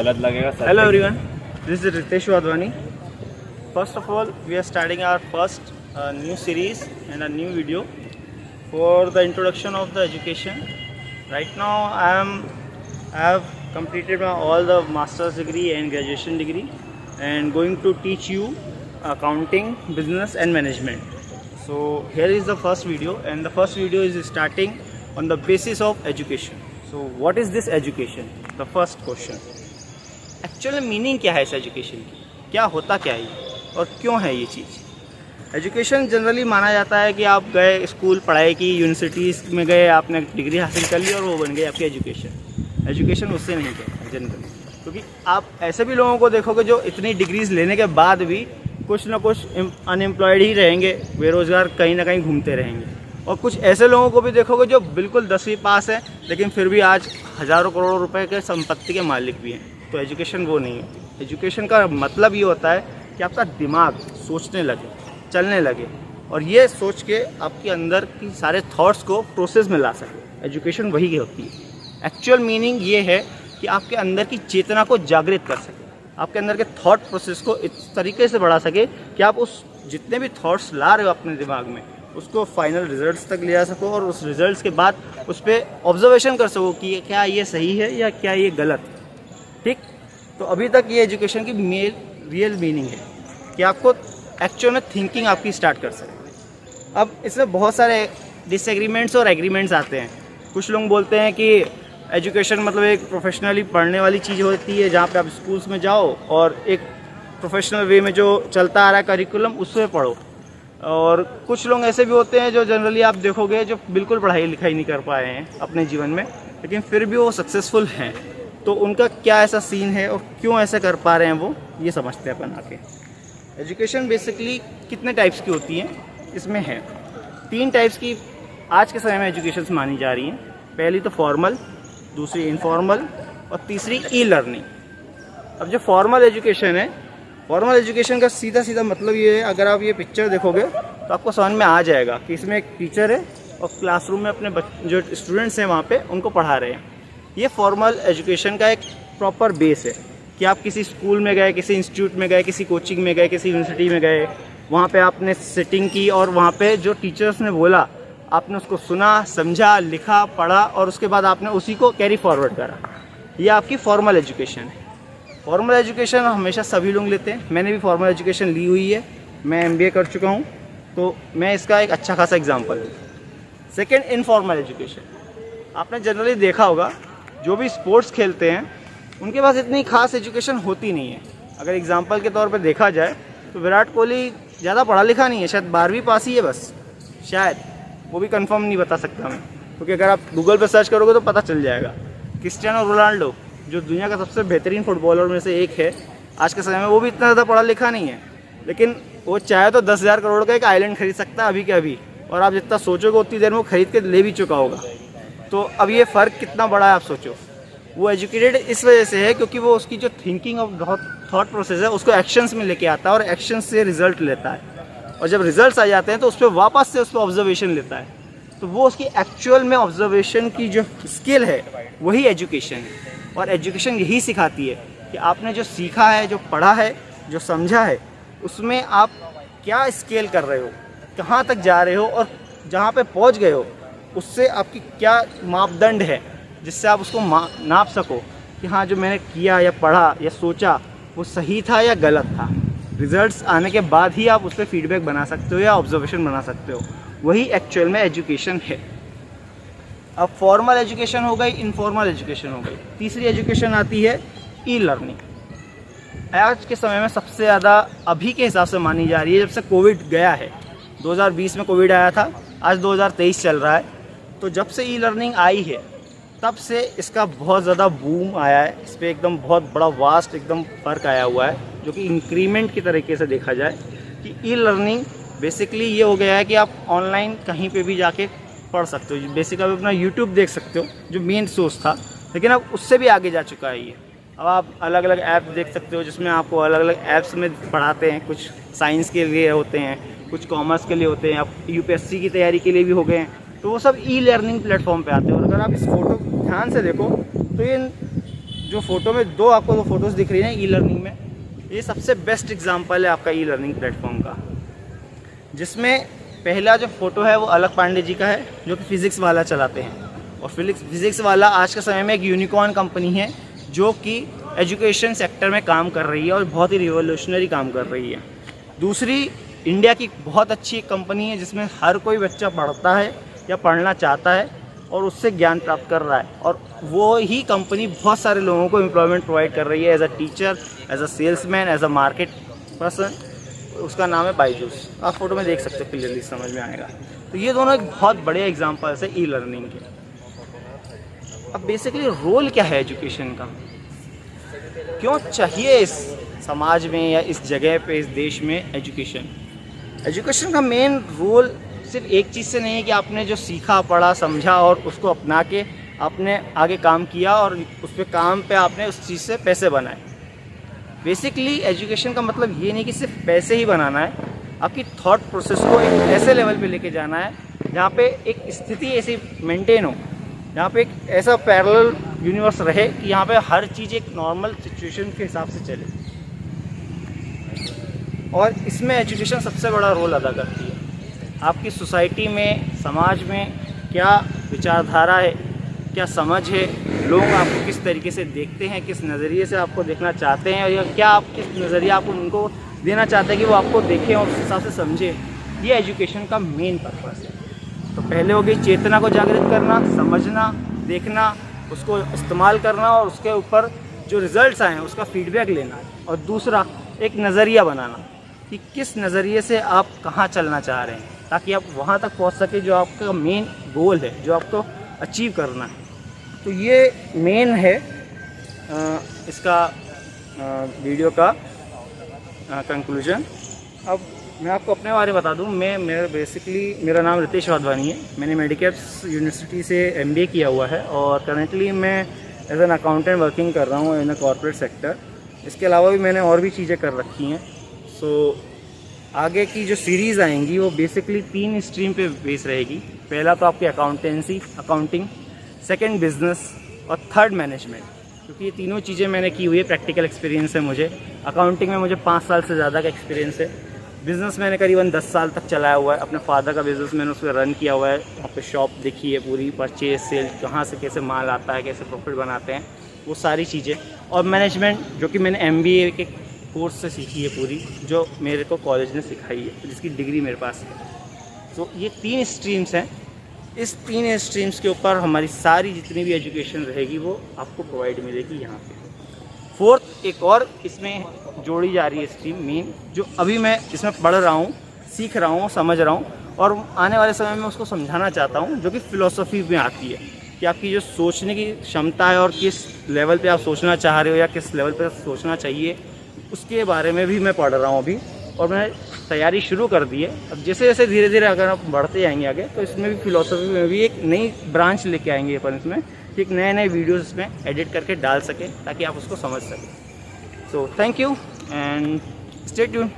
गलत लगेगा। Hello everyone, this is Ritesh Wadhwani. First of all, we are starting our first new series and a new video for the introduction of the education. Right now, I have completed all the master's degree and graduation degree, and going to teach you accounting, business, and management. So here is the first video, and the first video is starting on the basis of education. So what is this education? The first question. Actual meaning क्या है इस education की, क्या होता क्या है और क्यों है ये चीज़। एजुकेशन जनरली माना जाता है कि आप गए स्कूल, पढ़ाई की, यूनिवर्सिटीज़ में गए, आपने डिग्री हासिल कर ली और वो बन गई आपकी एजुकेशन। एजुकेशन उससे नहीं कहता जनरली, क्योंकि आप ऐसे भी लोगों को देखोगे जो इतनी डिग्रीज़ लेने के बाद भी कुछ ना कुछ अनएम्प्लॉयड ही रहेंगे, बेरोज़गार कहीं ना कहीं घूमते रहेंगे। और कुछ ऐसे लोगों को भी देखोगे जो बिल्कुल 10वीं पास है लेकिन फिर भी आज हज़ारों करोड़ों रुपए के संपत्ति के मालिक भी हैं। तो एजुकेशन वो नहीं है। एजुकेशन का मतलब ये होता है कि आपका दिमाग सोचने लगे, चलने लगे, और ये सोच के आपके अंदर की सारे थॉट्स को प्रोसेस में ला सके। एजुकेशन वही होती है। एक्चुअल मीनिंग ये है कि आपके अंदर की चेतना को जागृत कर सके, आपके अंदर के थॉट प्रोसेस को इस तरीके से बढ़ा सके कि आप उस जितने भी थॉट्स ला रहे हो अपने दिमाग में, उसको फाइनल रिजल्ट्स तक ले आ सको, और उस रिजल्ट्स के बाद उस पर ऑब्जर्वेशन कर सको कि क्या ये सही है या क्या ये गलत है। ठीक, तो अभी तक ये एजुकेशन की रियल मीनिंग है कि आपको एक्चुअल में थिंकिंग आपकी स्टार्ट कर सके। अब इसमें बहुत सारे डिसएग्रीमेंट्स और एग्रीमेंट्स आते हैं। कुछ लोग बोलते हैं कि एजुकेशन मतलब एक प्रोफेशनली पढ़ने वाली चीज़ होती है, जहाँ पे आप स्कूल्स में जाओ और एक प्रोफेशनल वे में जो चलता आ रहा है करिकुलम उससे पढ़ो। और कुछ लोग ऐसे भी होते हैं जो जनरली आप देखोगे जो बिल्कुल पढ़ाई लिखाई नहीं कर पाए हैं अपने जीवन में, लेकिन फिर भी वो सक्सेसफुल हैं। तो उनका क्या ऐसा सीन है और क्यों ऐसा कर पा रहे हैं वो, ये समझते हैं अपन आके। एजुकेशन बेसिकली कितने टाइप्स की होती हैं इसमें है 3 टाइप्स की आज के समय में एजुकेशन मानी जा रही हैं। पहली तो फॉर्मल, दूसरी इनफॉर्मल और तीसरी ई लर्निंग। अब जो फॉर्मल एजुकेशन है, फॉर्मल एजुकेशन का सीधा सीधा मतलब ये है, अगर आप ये पिक्चर देखोगे तो आपको समझ में आ जाएगा कि इसमें एक टीचर है और क्लासरूम में अपने जो स्टूडेंट्स हैं वहाँ पे उनको पढ़ा रहे हैं। ये फॉर्मल एजुकेशन का एक प्रॉपर बेस है कि आप किसी स्कूल में गए, किसी इंस्टीट्यूट में गए, किसी कोचिंग में गए, किसी यूनिवर्सिटी में गए, वहाँ पे आपने सिटिंग की और वहाँ पे जो टीचर्स ने बोला आपने उसको सुना, समझा, लिखा, पढ़ा और उसके बाद आपने उसी को कैरी फॉरवर्ड करा। ये आपकी फॉर्मल एजुकेशन है। फॉर्मल एजुकेशन हमेशा सभी लोग लेते हैं। मैंने भी फॉर्मल एजुकेशन ली हुई है, मैं MBA कर चुका हूँ, तो मैं इसका एक अच्छा खासा एग्जाम्पल हूँ। Second, informal education. आपने जनरली देखा होगा जो भी स्पोर्ट्स खेलते हैं उनके पास इतनी खास एजुकेशन होती नहीं है। अगर एग्जांपल के तौर पे देखा जाए तो विराट कोहली ज़्यादा पढ़ा लिखा नहीं है, शायद 12वीं पास ही है बस, शायद, वो भी कंफर्म नहीं बता सकता मैं, क्योंकि अगर आप गूगल पे सर्च करोगे तो पता चल जाएगा। क्रिस्टियानो रोनाल्डो जो दुनिया का सबसे बेहतरीन फुटबॉलर में से एक है आज के समय में, वो भी इतना ज़्यादा पढ़ा लिखा नहीं है, लेकिन वो चाहे तो 10,000 करोड़ का एक आइलैंड खरीद सकता है अभी के अभी, और आप जितना सोचोगे उतनी देर में वो खरीद के ले भी चुका होगा। तो अब ये फ़र्क कितना बड़ा है आप सोचो। वो एजुकेटेड इस वजह से है क्योंकि वो उसकी जो थिंकिंग और थॉट प्रोसेस है उसको एक्शंस में लेके आता है और एक्शंस से रिजल्ट लेता है, और जब रिजल्ट्स आ जाते हैं तो उस पर वापस से उस पर ऑब्जर्वेशन लेता है। तो वो उसकी एक्चुअल में ऑब्जर्वेशन की जो स्किल है वही एजुकेशन है। और एजुकेशन यही सिखाती है कि आपने जो सीखा है, जो पढ़ा है, जो समझा है, उसमें आप क्या स्केल कर रहे हो, कहाँ तक जा रहे हो, और जहाँ पे पहुँच गए हो उससे आपकी क्या मापदंड है जिससे आप उसको नाप सको कि हाँ जो मैंने किया या पढ़ा या सोचा वो सही था या गलत था। रिजल्ट्स आने के बाद ही आप उस पर फीडबैक बना सकते हो या ऑब्जर्वेशन बना सकते हो। वही एक्चुअल में एजुकेशन है। अब फॉर्मल एजुकेशन हो गई, इनफॉर्मल एजुकेशन हो गई। तीसरी एजुकेशन आती है ई लर्निंग। आज के समय में सबसे ज़्यादा अभी के हिसाब से मानी जा रही है, जब से कोविड गया है। 2020 में कोविड आया था, आज 2023 चल रहा है, तो जब से ई लर्निंग आई है तब से इसका बहुत ज़्यादा बूम आया है। इस पर एकदम बहुत बड़ा वास्ट एकदम फ़र्क आया हुआ है, जो कि इंक्रीमेंट की तरीके से देखा जाए कि ई लर्निंग बेसिकली ये हो गया है कि आप ऑनलाइन कहीं पे भी जाके पढ़ सकते हो। बेसिकली आप अपना यूट्यूब देख सकते हो जो मेन सोर्स था, लेकिन अब उससे भी आगे जा चुका है ये। अब आप अलग अलग ऐप देख सकते हो जिसमें आपको अलग अलग ऐप्स में पढ़ाते हैं। कुछ साइंस के लिए होते हैं, कुछ कॉमर्स के लिए होते हैं, अब UPSC की तैयारी के लिए भी हो गए हैं। तो वो सब ई लर्निंग प्लेटफॉर्म पे आते हैं। और अगर आप इस फोटो ध्यान से देखो तो ये जो फ़ोटो में दो आपको दो फोटोज़ दिख रही हैं ई लर्निंग में, ये सबसे बेस्ट एग्जांपल है आपका ई लर्निंग प्लेटफॉर्म का, जिसमें पहला जो फ़ोटो है वो अलख पांडे जी का है जो कि फ़िज़िक्स वाला चलाते हैं। और फ़िज़िक्स वाला आज के समय में एक यूनिकॉर्न कंपनी है जो कि एजुकेशन सेक्टर में काम कर रही है और बहुत ही रिवोल्यूशनरी काम कर रही है। दूसरी इंडिया की बहुत अच्छी एक कंपनी है जिसमें हर कोई बच्चा पढ़ता है या पढ़ना चाहता है और उससे ज्ञान प्राप्त कर रहा है, और वो ही कंपनी बहुत सारे लोगों को एम्प्लॉयमेंट प्रोवाइड कर रही है as a teacher, as a salesman, as a market person. उसका नाम है बायजूस। आप फोटो में देख सकते हो, क्लियरली समझ में आएगा। तो ये दोनों एक बहुत बड़े एग्जाम्पल्स है ई लर्निंग के। अब बेसिकली रोल क्या है एजुकेशन का, क्यों चाहिए इस समाज में या इस जगह पे, इस देश में एजुकेशन का मेन रोल सिर्फ एक चीज़ से नहीं है कि आपने जो सीखा, पढ़ा, समझा और उसको अपना के आपने आगे काम किया और उस पर काम पे आपने उस चीज़ से पैसे बनाए। बेसिकली एजुकेशन का मतलब ये नहीं कि सिर्फ पैसे ही बनाना है, आपकी थॉट प्रोसेस को एक ऐसे लेवल पे लेके जाना है जहाँ पे एक स्थिति ऐसी मेंटेन हो, जहाँ पे एक ऐसा पैरेलल यूनिवर्स रहे कि यहाँ पे हर चीज़ एक नॉर्मल सिचुएशन के हिसाब से चले। और इसमें एजुकेशन सबसे बड़ा रोल अदा करती है। आपकी सोसाइटी में, समाज में क्या विचारधारा है, क्या समझ है, लोग आपको किस तरीके से देखते हैं, किस नज़रिए से आपको देखना चाहते हैं, या क्या आप किस नज़रिए आप उनको देना चाहते हैं कि वो आपको देखें और उस हिसाब से समझें, ये एजुकेशन का मेन पर्पस है। तो पहले हो गई चेतना को जागृत करना, समझना, देखना, उसको इस्तेमाल करना और उसके ऊपर जो रिज़ल्ट्स आए हैं उसका फीडबैक लेना। और दूसरा एक नज़रिया बनाना कि किस नज़रिए से आप कहाँ चलना चाह रहे हैं, ताकि आप वहाँ तक पहुँच सके जो आपका मेन गोल है, जो आपको अचीव करना है। तो ये मेन है इसका वीडियो का कंक्लूजन। अब मैं आपको अपने बारे में बता दूं, मेरा नाम रितेश वाधवानी है। मैंने मेडिकैप्स यूनिवर्सिटी से MBA किया हुआ है और करंटली मैं एज एन अकाउंटेंट वर्किंग कर रहा हूँ इन अ कॉर्पोरेट सेक्टर। इसके अलावा भी मैंने और भी चीज़ें कर रखी हैं। सो आगे की जो सीरीज़ आएंगी वो बेसिकली 3 स्ट्रीम पे बेस रहेगी। पहला तो आपकी अकाउंटिंग, सेकंड बिज़नेस और थर्ड मैनेजमेंट, क्योंकि ये तीनों चीज़ें मैंने की हुई है। प्रैक्टिकल एक्सपीरियंस है मुझे। अकाउंटिंग में मुझे 5 साल से ज़्यादा का एक्सपीरियंस है। बिज़नेस मैंने करीबन 10 साल तक चलाया हुआ है। अपने फादर का बिज़नेस मैंने उस पर रन किया हुआ है। वहाँ पे शॉप देखी है पूरी, परचेज, सेल, कहाँ से कैसे माल आता है, कैसे प्रॉफिट बनाते हैं, वो सारी चीज़ें। और मैनेजमेंट जो कि मैंने MBA के कोर्स से सीखी है पूरी, जो मेरे को कॉलेज ने सिखाई है, जिसकी डिग्री मेरे पास है। तो ये 3 स्ट्रीम्स हैं। इस 3 स्ट्रीम्स के ऊपर हमारी सारी जितनी भी एजुकेशन रहेगी वो आपको प्रोवाइड मिलेगी यहाँ पे। फोर्थ एक और इसमें जोड़ी जा रही है स्ट्रीम मेन, जो अभी मैं इसमें पढ़ रहा हूँ, सीख रहा हूँ, समझ रहा हूँ और आने वाले समय में उसको समझाना चाहता हूँ, जो कि फ़िलोसफी में आती है कि आपकी जो सोचने की क्षमता है और किस लेवल पे आप सोचना चाह रहे हो या किस लेवल पे सोचना चाहिए, उसके बारे में भी मैं पढ़ रहा हूँ अभी। और मैं तैयारी शुरू कर दी है। अब जैसे जैसे धीरे धीरे अगर आप बढ़ते जाएंगे आगे, तो इसमें भी फ़िलोसफी में भी एक नई ब्रांच लेके आएंगे अपन इसमें, कि एक नए वीडियोज़ इसमें एडिट करके डाल सकें ताकि आप उसको समझ सकें। So thank you and stay tuned.